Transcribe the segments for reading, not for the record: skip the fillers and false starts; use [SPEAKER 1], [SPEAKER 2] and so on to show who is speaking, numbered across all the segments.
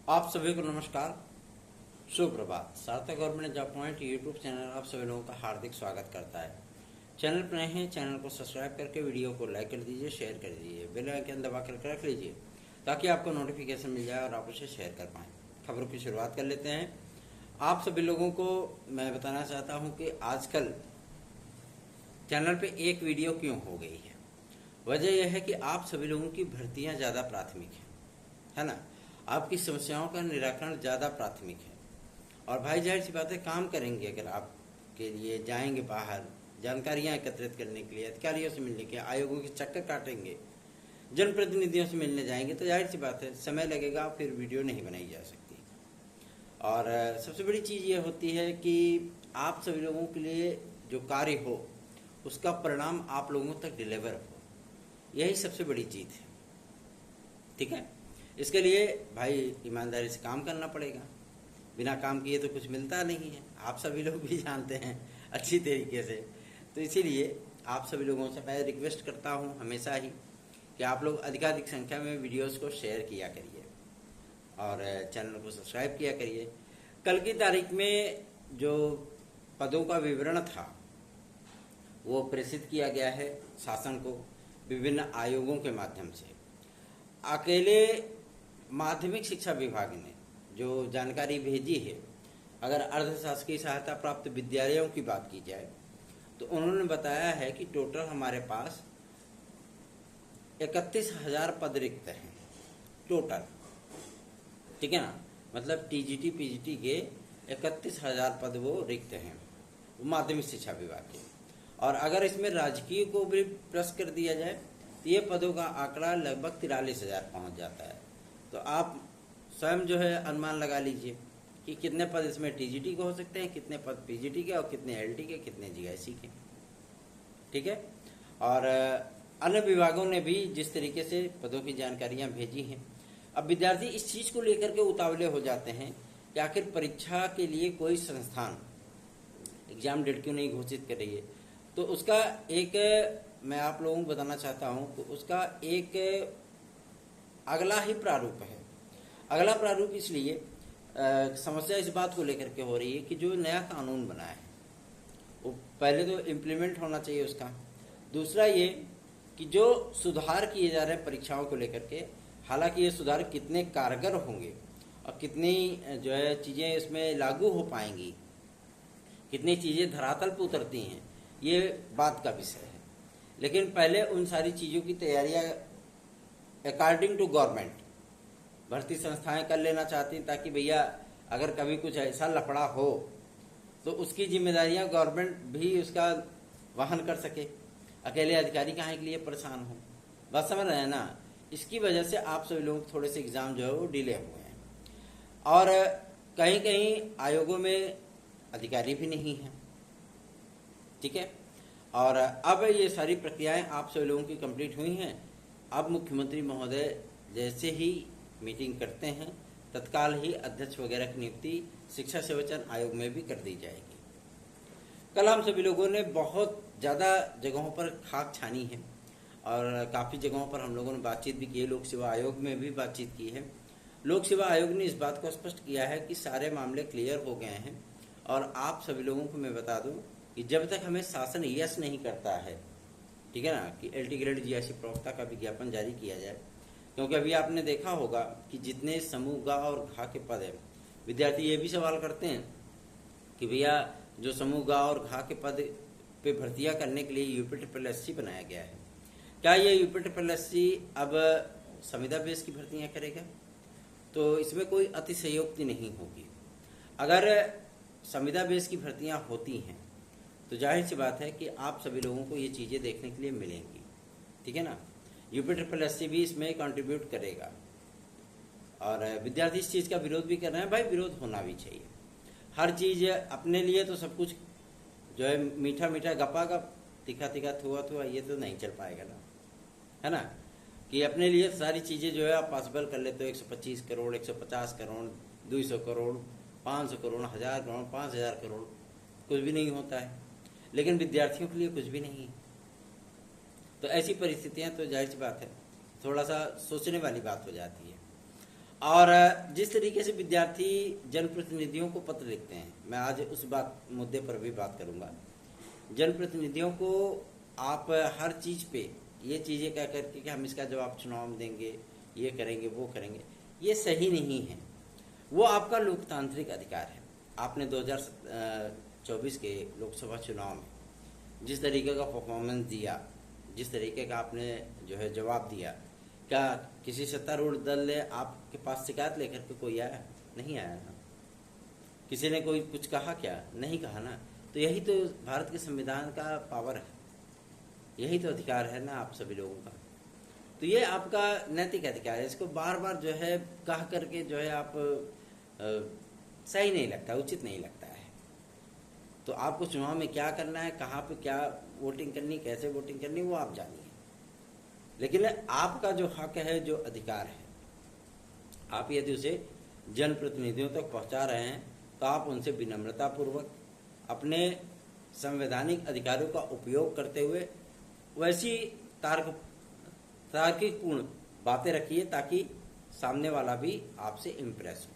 [SPEAKER 1] आप सभी को नमस्कार, सुप्रभात। सार्थक government job point YouTube channel आप सभी लोगों का हार्दिक स्वागत करता है। चैनल पर नए हैं, चैनल को सब्सक्राइब करके वीडियो को लाइक कर दीजिए, शेयर कर दीजिए, बेल आइकन दबा कर रख लीजिए ताकि आपको नोटिफिकेशन मिल जाए और आप उसे शेयर कर पाएँ। खबरों की शुरुआत कर लेते हैं। आप सभी लोगों को मैं बताना चाहता हूँ कि आजकल चैनल पे एक वीडियो क्यों हो गई है। वजह यह है कि आप सभी लोगों की भर्तियाँ ज़्यादा प्राथमिक है ना। आपकी समस्याओं का निराकरण ज़्यादा प्राथमिक है। और भाई जाहिर सी बात है, काम करेंगे अगर आपके लिए जाएंगे बाहर जानकारियां एकत्रित करने के लिए, अधिकारियों से मिलने के, आयोगों के चक्कर काटेंगे, जनप्रतिनिधियों से मिलने जाएंगे, तो जाहिर सी बात है समय लगेगा, फिर वीडियो नहीं बनाई जा सकती। और सबसे बड़ी चीज़ ये होती है कि आप सभी लोगों के लिए जो कार्य हो उसका परिणाम आप लोगों तक डिलीवर हो, यही सबसे बड़ी चीज़ है। ठीक है, इसके लिए भाई ईमानदारी से काम करना पड़ेगा। बिना काम किए तो कुछ मिलता नहीं है, आप सभी लोग भी जानते हैं अच्छी तरीके से। तो इसीलिए आप सभी लोगों से मैं रिक्वेस्ट करता हूं हमेशा ही कि आप लोग अधिकाधिक संख्या में वीडियोस को शेयर किया करिए और चैनल को सब्सक्राइब किया करिए। कल की तारीख में जो पदों का विवरण था वो प्रेषित किया गया है शासन को विभिन्न आयोगों के माध्यम से। अकेले माध्यमिक शिक्षा विभाग ने जो जानकारी भेजी है, अगर अर्धशासकीय सहायता प्राप्त विद्यालयों की बात की जाए तो उन्होंने बताया है कि टोटल हमारे पास 31,000 पद रिक्त हैं टोटल। ठीक है ना, मतलब टीजीटी पीजीटी के 31,000 पद वो रिक्त हैं, वो माध्यमिक शिक्षा विभाग के। और अगर इसमें राजकीय को भी प्लस कर दिया जाए तो ये पदों का आंकड़ा लगभग 43,000 पहुँच जाता है। तो आप स्वयं जो है अनुमान लगा लीजिए कि कितने पद इसमें टीजीटी के हो सकते हैं, कितने पद पीजीटी के, और कितने एलटी के, कितने जीआईसी के। ठीक है, और अन्य विभागों ने भी जिस तरीके से पदों की जानकारियां भेजी हैं, अब विद्यार्थी इस चीज को लेकर के उतावले हो जाते हैं कि आखिर परीक्षा के लिए कोई संस्थान एग्जाम डेट क्यों नहीं घोषित कर रही है। तो उसका एक मैं आप लोगों को बताना चाहता हूं कि उसका एक अगला ही प्रारूप है। अगला प्रारूप इसलिए समस्या इस बात को लेकर के हो रही है कि जो नया कानून बना है वो पहले तो इम्प्लीमेंट होना चाहिए उसका। दूसरा ये कि जो सुधार किए जा रहे हैं परीक्षाओं को लेकर के, हालांकि ये सुधार कितने कारगर होंगे और कितनी जो है चीज़ें इसमें लागू हो पाएंगी, कितनी चीज़ें धरातल पर उतरती हैं, ये बात का विषय है। लेकिन पहले उन सारी चीज़ों की तैयारियां अकॉर्डिंग टू गवर्नमेंट भर्ती संस्थाएं कर लेना चाहती हैं, ताकि भैया अगर कभी कुछ ऐसा लफड़ा हो तो उसकी जिम्मेदारियां गवर्नमेंट भी उसका वहन कर सके, अकेले अधिकारी काहे के लिए परेशान हो। बात समझ रहे हैं ना। इसकी वजह से आप सभी लोग थोड़े से एग्जाम जो है वो डिले हुए हैं। और कहीं कहीं आयोगों में अधिकारी भी नहीं हैं। ठीक है, और अब ये सारी प्रक्रियाएं आप सभी लोगों की कंप्लीट हुई हैं। अब मुख्यमंत्री महोदय जैसे ही मीटिंग करते हैं तत्काल ही अध्यक्ष वगैरह की नियुक्ति शिक्षा सेवचयन आयोग में भी कर दी जाएगी। कल हम सभी लोगों ने बहुत ज़्यादा जगहों पर खाक छानी है और काफ़ी जगहों पर हम लोगों ने बातचीत भी की है। लोक सेवा आयोग में भी बातचीत की है। लोक सेवा आयोग ने इस बात को स्पष्ट किया है कि सारे मामले क्लियर हो गए हैं। और आप सभी लोगों को मैं बता दूं कि जब तक हमें शासन यस नहीं करता है, ठीक है ना, कि एलटी ग्रेड जीआईसी प्रवक्ता का विज्ञापन जारी किया जाए, क्योंकि अभी आपने देखा होगा कि जितने समूह ग और घ के पद हैं, विद्यार्थी ये भी सवाल करते हैं कि भैया जो समूह ग और घ के पद पे भर्तियां करने के लिए यूपीट्रिपलएससी बनाया गया है, क्या ये यूपीट्रिपलएससी अब संविदा बेस की भर्तियां करेगा? तो इसमें कोई अतिशयोक्ति नहीं होगी। अगर संविदा बेस की भर्तियां होती हैं तो जाहिर सी बात है कि आप सभी लोगों को ये चीज़ें देखने के लिए मिलेंगी। ठीक है ना, यूपीट्रिपलएससी भी इसमें कंट्रीब्यूट करेगा। और विद्यार्थी इस चीज़ का विरोध भी कर रहे हैं। भाई विरोध होना भी चाहिए। हर चीज़ अपने लिए तो सब कुछ जो है मीठा मीठा गपा गप, तीखा तीखा थुआ थुआ, ये तो नहीं चल पाएगा ना, है ना। कि अपने लिए सारी चीज़ें जो है आप पॉसिबल कर लेते हो। 125 करोड़, 150 करोड़, 200 करोड़, 500 करोड़, 1000 करोड़, 5000 करोड़, कुछ भी नहीं होता है। लेकिन विद्यार्थियों के लिए कुछ भी नहीं। तो ऐसी परिस्थितियां तो जाहिर सी बात है थोड़ा सा सोचने वाली बात हो जाती है। और जिस तरीके से विद्यार्थी जनप्रतिनिधियों को पत्र लिखते हैं, मैं आज उस मुद्दे पर भी बात करूंगा। जनप्रतिनिधियों को आप हर चीज पे ये चीजें कह करके कि हम इसका जवाब चुनाव में देंगे, ये करेंगे, वो करेंगे, ये सही नहीं है। वो आपका लोकतांत्रिक अधिकार है। आपने 2024 के लोकसभा चुनाव में जिस तरीके का परफॉर्मेंस दिया, जिस तरीके का आपने जो है जवाब दिया, क्या किसी सत्तारूढ़ दल ने आपके पास शिकायत लेकर के कोई आया? नहीं आया ना। किसी ने कोई कुछ कहा क्या? नहीं कहा ना। तो यही तो भारत के संविधान का पावर है, यही तो अधिकार है ना आप सभी लोगों का। तो ये आपका नैतिक अधिकार है। इसको बार बार जो है कह करके जो है आप सही नहीं लगता, उचित नहीं लगता है। तो आपको चुनाव में क्या करना है, कहाँ पे क्या वोटिंग करनी, कैसे वोटिंग करनी, वो आप जानिए। लेकिन आपका जो हक है, जो अधिकार है, आप यदि उसे जनप्रतिनिधियों तक पहुंचा रहे हैं तो आप उनसे विनम्रतापूर्वक अपने संवैधानिक अधिकारों का उपयोग करते हुए वैसी तार्किकपूर्ण बातें रखिए ताकि सामने वाला भी आपसे इम्प्रेस हो।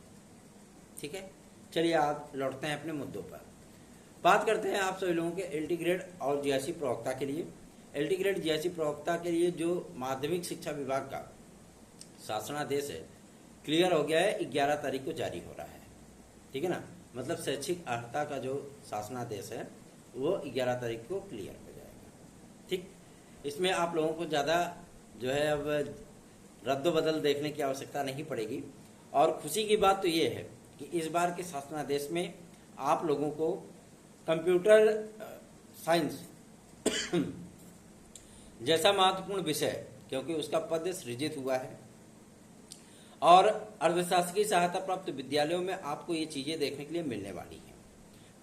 [SPEAKER 1] ठीक है, चलिए आप लौटते हैं अपने मुद्दों पर। बात करते हैं आप सभी लोगों के एलटी ग्रेड और जीआईसी प्रवक्ता के लिए। एलटी ग्रेड जीआईसी प्रवक्ता के लिए जो माध्यमिक शिक्षा विभाग का शासनादेश है, क्लियर हो गया है, 11 तारीख को जारी हो रहा है। ठीक है ना, मतलब शैक्षिक अर्हता का जो शासनादेश है वो 11 तारीख को क्लियर हो जाएगा। ठीक, इसमें आप लोगों को ज़्यादा जो है अब रद्द-बदल देखने की आवश्यकता नहीं पड़ेगी। और खुशी की बात तो ये है कि इस बार के शासनादेश में आप लोगों को कंप्यूटर साइंस जैसा महत्वपूर्ण विषय, क्योंकि उसका पद सृजित हुआ है, और अर्धशासकीय सहायता प्राप्त विद्यालयों में आपको ये चीजें देखने के लिए मिलने वाली हैं।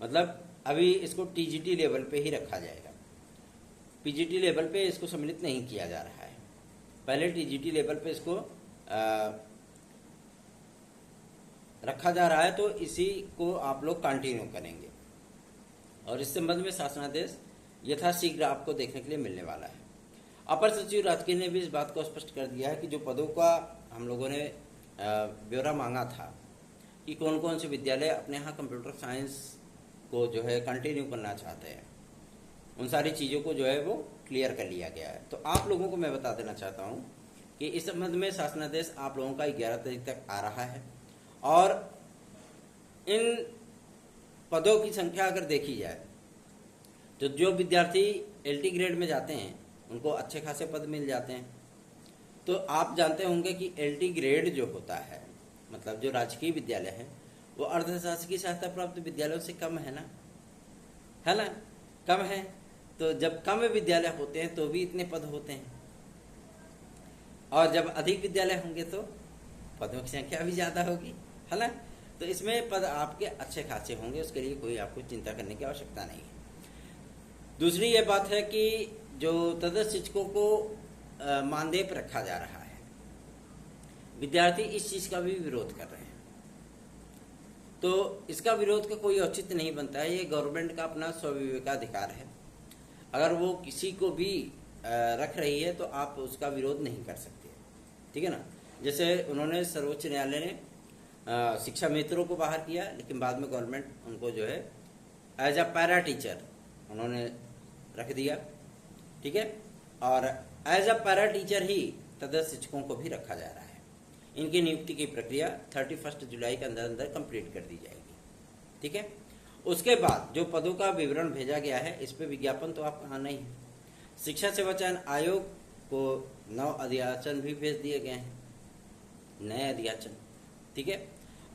[SPEAKER 1] मतलब अभी इसको टीजीटी लेवल पे ही रखा जाएगा, पीजीटी लेवल पे इसको सम्मिलित नहीं किया जा रहा है। पहले टीजीटी लेवल पे इसको रखा जा रहा है, तो इसी को आप लोग कंटिन्यू करेंगे। और इस संबंध में शासनादेश यथाशीघ्र आपको देखने के लिए मिलने वाला है। अपर सचिव राजकीय ने भी इस बात को स्पष्ट कर दिया है कि जो पदों का हम लोगों ने ब्यौरा मांगा था कि कौन कौन से विद्यालय अपने यहाँ कंप्यूटर साइंस को जो है कंटिन्यू करना चाहते हैं, उन सारी चीज़ों को जो है वो क्लियर कर लिया गया है। तो आप लोगों को मैं बता देना चाहता हूँ कि इस संबंध में शासनादेश आप लोगों का 11 तारीख तक आ रहा है। और इन पदों की संख्या अगर देखी जाए तो जो विद्यार्थी एलटी ग्रेड में जाते हैं उनको अच्छे खासे पद मिल जाते हैं। तो आप जानते होंगे कि एलटी ग्रेड जो होता है, मतलब जो राजकीय विद्यालय है, वो अर्धशासकीय सहायता प्राप्त विद्यालयों से कम है ना, है ना, कम है। तो जब कम विद्यालय होते हैं तो भी इतने पद होते हैं, और जब अधिक विद्यालय होंगे तो पदों की संख्या भी ज्यादा होगी, है ना। तो इसमें पद आपके अच्छे खासे होंगे, उसके लिए कोई आपको चिंता करने की आवश्यकता नहीं है। दूसरी ये बात है कि जो तदस्थ शिक्षकों को मानदेय पर रखा जा रहा है, विद्यार्थी इस चीज का भी विरोध कर रहे हैं। तो इसका विरोध का कोई औचित्य नहीं बनता है। ये गवर्नमेंट का अपना स्वविवेकाधिकार है। अगर वो किसी को भी रख रही है तो आप उसका विरोध नहीं कर सकते। ठीक है ना। जैसे उन्होंने सर्वोच्च न्यायालय ने शिक्षा मित्रों को बाहर किया, लेकिन बाद में गवर्नमेंट उनको जो है एज अ पैरा टीचर उन्होंने रख दिया। ठीक है, और एज अ पैरा टीचर ही तदस्थ शिक्षकों को भी रखा जा रहा है। इनकी नियुक्ति की प्रक्रिया 31 जुलाई के अंदर अंदर कंप्लीट कर दी जाएगी। ठीक है, उसके बाद जो पदों का विवरण भेजा गया है, इस पे विज्ञापन तो आपका आना ही है। शिक्षा सेवा चयन आयोग को 9 अध्याचन भी भेज दिए गए हैं, नए अध्याचन। ठीक है,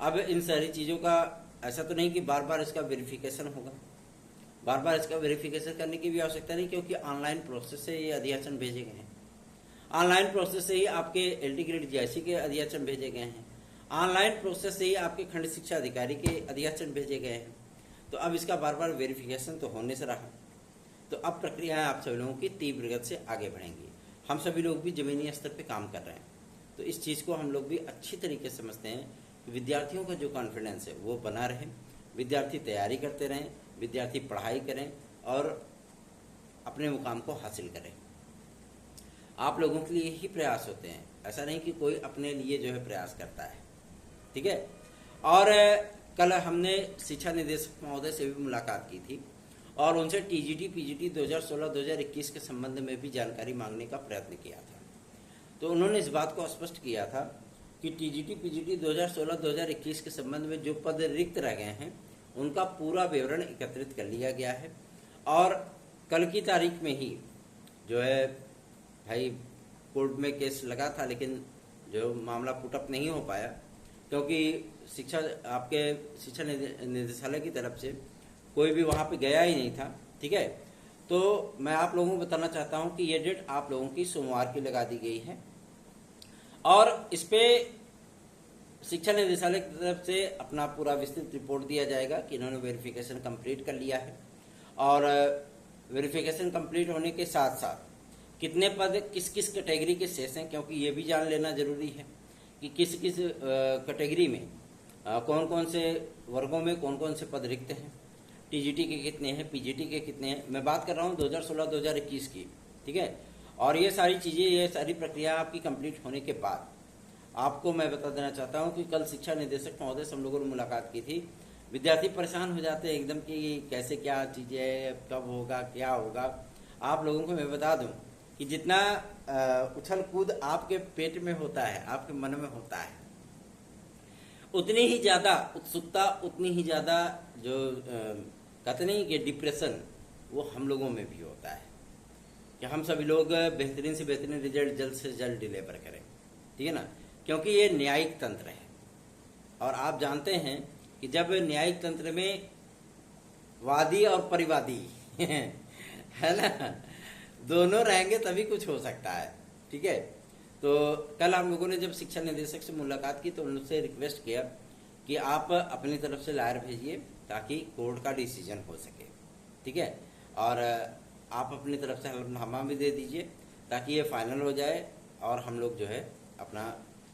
[SPEAKER 1] अब इन सारी चीजों का ऐसा तो नहीं कि बार बार इसका वेरिफिकेशन होगा, बार बार इसका वेरिफिकेशन करने की भी आवश्यकता नहीं, क्योंकि ऑनलाइन प्रोसेस से ये अध्याचन भेजे गए हैं। ऑनलाइन प्रोसेस से ही आपके एलटी ग्रेड जीआईसी के अध्याचन भेजे गए हैं। ऑनलाइन प्रोसेस से ही आपके खंड शिक्षा अधिकारी के अध्याचन भेजे गए हैं। तो अब इसका बार बार वेरिफिकेशन तो होने से रहा। तो अब प्रक्रियाएं आप सभी लोगों की तीव्र गति से आगे बढ़ेंगी। हम सभी लोग भी जमीनी स्तर पे काम कर रहे हैं, तो इस चीज़ को हम लोग भी अच्छी तरीके से समझते हैं कि विद्यार्थियों का जो कॉन्फिडेंस है वो बना रहे, विद्यार्थी तैयारी करते रहें, विद्यार्थी पढ़ाई करें और अपने मुकाम को हासिल करें। आप लोगों के लिए ही प्रयास होते हैं, ऐसा नहीं कि कोई अपने लिए जो है प्रयास करता है। ठीक है। और कल हमने शिक्षा निदेशक महोदय से भी मुलाकात की थी और उनसे टीजीटी पीजीटी 2016-2021 के संबंध में भी जानकारी मांगने का प्रयत्न किया था। तो उन्होंने इस बात को स्पष्ट किया था कि टीजीटी पीजीटी 2016-2021 के संबंध में जो पद रिक्त रह गए हैं उनका पूरा विवरण एकत्रित कर लिया गया है और कल की तारीख में ही जो है भाई कोर्ट में केस लगा था, लेकिन जो मामला पुटअप नहीं हो पाया क्योंकि आपके शिक्षा निदेशालय की तरफ से कोई भी वहाँ पे गया ही नहीं था, ठीक है। तो मैं आप लोगों को बताना चाहता हूँ कि ये डेट आप लोगों की सोमवार की लगा दी गई है और इस पे शिक्षा निदेशालय की तरफ से अपना पूरा विस्तृत रिपोर्ट दिया जाएगा कि इन्होंने वेरिफिकेशन कंप्लीट कर लिया है और वेरिफिकेशन कंप्लीट होने के साथ साथ कितने पद किस किस कैटेगरी के शेष हैं, क्योंकि ये भी जान लेना जरूरी है कि किस किस कैटेगरी में कौन कौन से वर्गों में कौन कौन से पद रिक्त हैं, टीजीटी के कितने हैं, पीजीटी के कितने हैं। मैं बात कर रहा हूँ 2016-2021 की, ठीक है। और ये सारी चीज़ें, ये सारी प्रक्रिया आपकी कंप्लीट होने के बाद आपको मैं बता देना चाहता हूँ कि कल शिक्षा निदेशक महोदय से हम लोगों ने मुलाकात की थी। विद्यार्थी परेशान हो जाते हैं एकदम कि कैसे क्या चीज़ें, कब होगा, क्या होगा। आप लोगों को मैं बता दूं कि जितना उछल कूद आपके पेट में होता है, आपके मन में होता है, उतनी ही ज़्यादा उत्सुकता, उतनी ही ज़्यादा जो कहते नहीं कि डिप्रेशन, वो हम लोगों में भी होता है कि हम सभी लोग बेहतरीन से बेहतरीन रिजल्ट जल्द से जल्द डिलीवर करें, ठीक है ना। क्योंकि ये न्यायिक तंत्र है और आप जानते हैं कि जब न्यायिक तंत्र में वादी और परिवादी है ना, दोनों रहेंगे तभी कुछ हो सकता है, ठीक है। तो कल हम लोगों ने जब शिक्षा निदेशक से मुलाकात की तो उनसे रिक्वेस्ट किया कि आप अपनी तरफ से लायर भेजिए ताकि कोर्ट का डिसीजन हो सके, ठीक है। और आप अपनी तरफ से हलफनामा भी दे दीजिए ताकि ये फाइनल हो जाए और हम लोग जो है अपना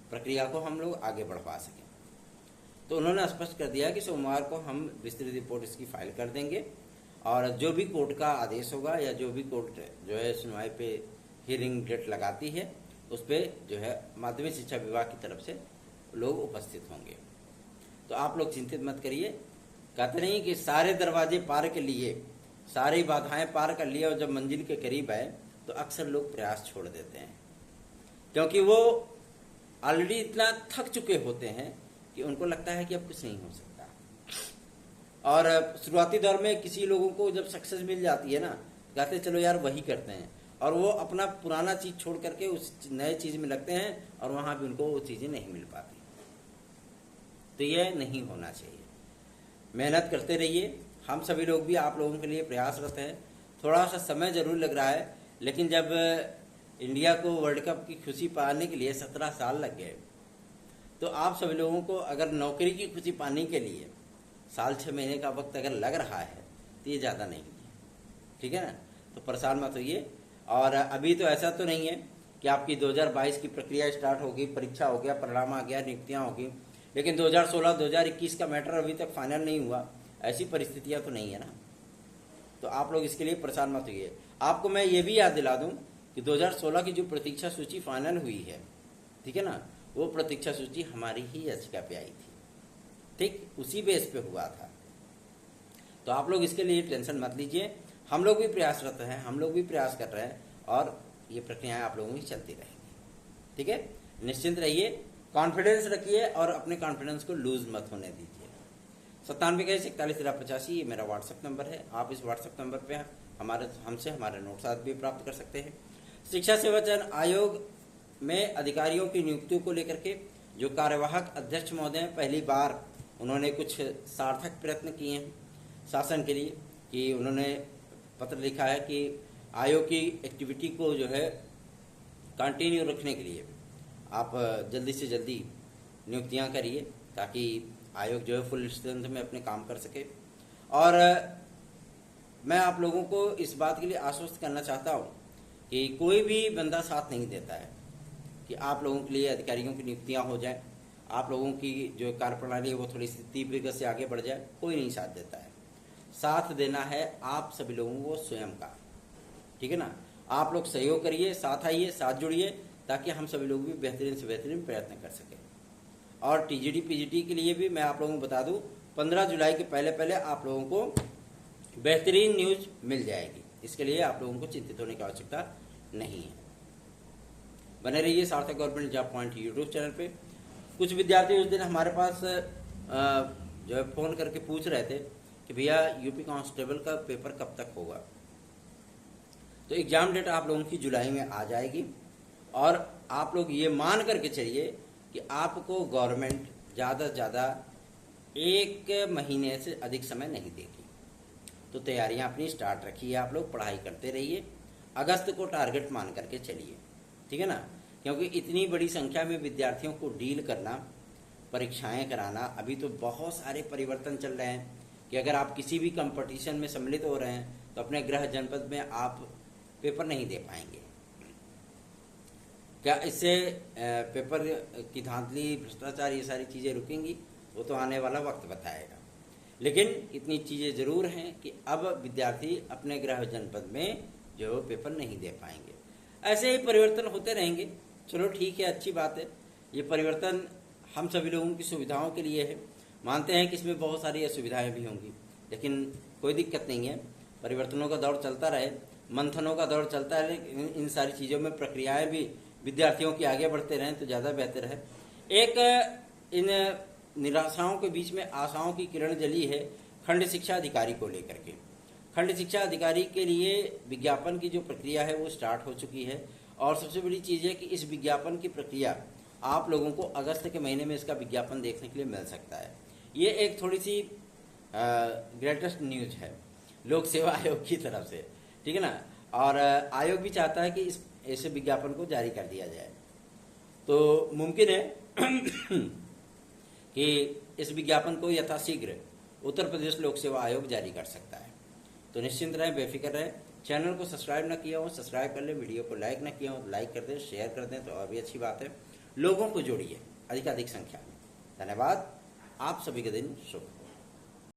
[SPEAKER 1] प्रक्रिया को हम लोग आगे बढ़वा सकें। तो उन्होंने स्पष्ट कर दिया कि सोमवार को हम विस्तृत रिपोर्ट इसकी फाइल कर देंगे और जो भी कोर्ट का आदेश होगा या जो भी कोर्ट जो है सुनवाई पे हियरिंग डेट लगाती है उस पर जो है माध्यमिक शिक्षा विभाग की तरफ से लोग उपस्थित होंगे। तो आप लोग चिंतित मत करिए। कहते नहीं कि सारे दरवाजे पार कर लिए, सारी बाधाएं पार कर लिए और जब मंजिल के करीब आए तो अक्सर लोग प्रयास छोड़ देते हैं क्योंकि वो ऑलरेडी इतना थक चुके होते हैं कि उनको लगता है कि अब कुछ नहीं हो सकता। और शुरुआती दौर में किसी लोगों को जब सक्सेस मिल जाती है ना, कहते चलो यार वही करते हैं और वो अपना पुराना चीज छोड़ करके उस नए चीज में लगते हैं और वहां भी उनको वो चीजें नहीं मिल पाती। तो ये नहीं होना चाहिए। मेहनत करते रहिए। हम सभी लोग भी आप लोगों के लिए प्रयासरत हैं। थोड़ा सा समय जरूर लग रहा है, लेकिन जब इंडिया को वर्ल्ड कप की खुशी पाने के लिए 17 साल लग गए तो आप सभी लोगों को अगर नौकरी की खुशी पाने के लिए साल 6 महीने का वक्त अगर लग रहा है तो ये ज़्यादा नहीं है, ठीक है ना। तो परेशान मत होइए। और अभी तो ऐसा तो नहीं है कि आपकी 2022 की प्रक्रिया स्टार्ट होगी, परीक्षा हो गया, परिणाम आ गया, नियुक्तियाँ होगी, लेकिन 2016-2021 का मैटर अभी तक फाइनल नहीं हुआ, ऐसी परिस्थितियाँ तो नहीं है ना। तो आप लोग इसके लिए परेशान मत होइए। आपको मैं ये भी याद दिला दूं कि 2016 की जो प्रतीक्षा सूची फाइनल हुई है, ठीक है ना, वो प्रतीक्षा सूची हमारी ही याचिका पे आई थी, ठीक, उसी बेस पे हुआ था। तो आप लोग इसके लिए टेंशन मत लीजिए। हम लोग भी प्रयासरत हैं, हम लोग भी प्रयास कर रहे हैं और ये प्रक्रियाएं आप लोगों की चलती रहेंगी, ठीक है। निश्चिंत रहिए, कॉन्फिडेंस रखिए और अपने कॉन्फिडेंस को लूज मत होने दीजिए। 97 ये मेरा व्हाट्सएप नंबर है। आप इस व्हाट्सएप नंबर पे हमसे हमारे नोट्स आदि भी प्राप्त कर सकते हैं। शिक्षा सेवा चयन आयोग में अधिकारियों की नियुक्तियों को लेकर के जो कार्यवाहक अध्यक्ष महोदय पहली बार उन्होंने कुछ सार्थक प्रयत्न किए हैं शासन के लिए कि उन्होंने पत्र लिखा है कि आयोग की एक्टिविटी को जो है कंटिन्यू रखने के लिए आप जल्दी से जल्दी नियुक्तियां करिए ताकि आयोग जो है फुल स्ट्रेंथ में अपने काम कर सके। और मैं आप लोगों को इस बात के लिए आश्वस्त करना चाहता हूं कि कोई भी बंदा साथ नहीं देता है कि आप लोगों के लिए अधिकारियों की नियुक्तियां हो जाए, आप लोगों की जो कार्यप्रणाली है वो थोड़ी सी तीव्र गति से आगे बढ़ जाए, कोई नहीं साथ देता है। साथ देना है आप सभी लोगों को स्वयं का, ठीक है ना। आप लोग सहयोग करिए, साथ आइए, साथ जुड़िए ताकि हम सभी लोग भी बेहतरीन से बेहतरीन प्रयत्न कर सकें। और टीजीटी पीजीटी के लिए भी मैं आप लोगों को बता दूं 15 जुलाई के पहले पहले आप लोगों को बेहतरीन न्यूज मिल जाएगी। इसके लिए आप लोगों को चिंतित होने की आवश्यकता नहीं है। बने रहिए सार्थक government job point YouTube channel पे। कुछ विद्यार्थी उस दिन हमारे पास जो है फ़ोन करके पूछ रहे थे कि भैया यूपी कांस्टेबल का पेपर कब तक होगा। तो एग्ज़ाम डेट आप लोगों की जुलाई में आ जाएगी और आप लोग ये मान करके चलिए कि आपको गवर्नमेंट ज़्यादा से ज़्यादा 1 महीने से अधिक समय नहीं देगी। तो तैयारियां अपनी स्टार्ट रखिए, आप लोग पढ़ाई करते रहिए, अगस्त को टारगेट मान करके चलिए, ठीक है ना। क्योंकि इतनी बड़ी संख्या में विद्यार्थियों को डील करना, परीक्षाएं कराना, अभी तो बहुत सारे परिवर्तन चल रहे हैं कि अगर आप किसी भी कंपटीशन में सम्मिलित हो रहे हैं तो अपने गृह जनपद में आप पेपर नहीं दे पाएंगे। क्या इससे पेपर की धांधली, भ्रष्टाचार, ये सारी चीज़ें रुकेंगी? वो तो आने वाला वक्त बताएगा। लेकिन इतनी चीज़ें ज़रूर हैं कि अब विद्यार्थी अपने गृह जनपद में जो पेपर नहीं दे पाएंगे। ऐसे ही परिवर्तन होते रहेंगे। चलो ठीक है, अच्छी बात है। ये परिवर्तन हम सभी लोगों की सुविधाओं के लिए है। मानते हैं कि इसमें बहुत सारी असुविधाएं भी होंगी, लेकिन कोई दिक्कत नहीं है। परिवर्तनों का दौर चलता रहे, मंथनों का दौर चलता रहे, इन सारी चीज़ों में प्रक्रियाएं भी विद्यार्थियों की आगे बढ़ते रहें तो ज़्यादा बेहतर है। एक इन निराशाओं के बीच में आशाओं की किरण जली है खंड शिक्षा अधिकारी को लेकर के। खंड शिक्षा अधिकारी के लिए विज्ञापन की जो प्रक्रिया है वो स्टार्ट हो चुकी है और सबसे बड़ी चीज़ है कि इस विज्ञापन की प्रक्रिया आप लोगों को अगस्त के महीने में इसका विज्ञापन देखने के लिए मिल सकता है। ये एक थोड़ी सी ग्रेटेस्ट न्यूज है लोक सेवा आयोग की तरफ से, ठीक है ना। और आयोग भी चाहता है कि इस विज्ञापन को जारी कर दिया जाए। तो मुमकिन है कि इस विज्ञापन को यथाशीघ्र उत्तर प्रदेश लोक सेवा आयोग जारी कर सकता है। तो निश्चिंत रहें, बेफिक्र रहें। चैनल को सब्सक्राइब ना किया हो सब्सक्राइब कर लें, वीडियो को लाइक ना किया हो तो लाइक कर दें, शेयर कर दें तो और भी अच्छी बात है। लोगों को जोड़िए अधिकाधिक संख्या में। धन्यवाद। आप सभी का दिन शुभ हो।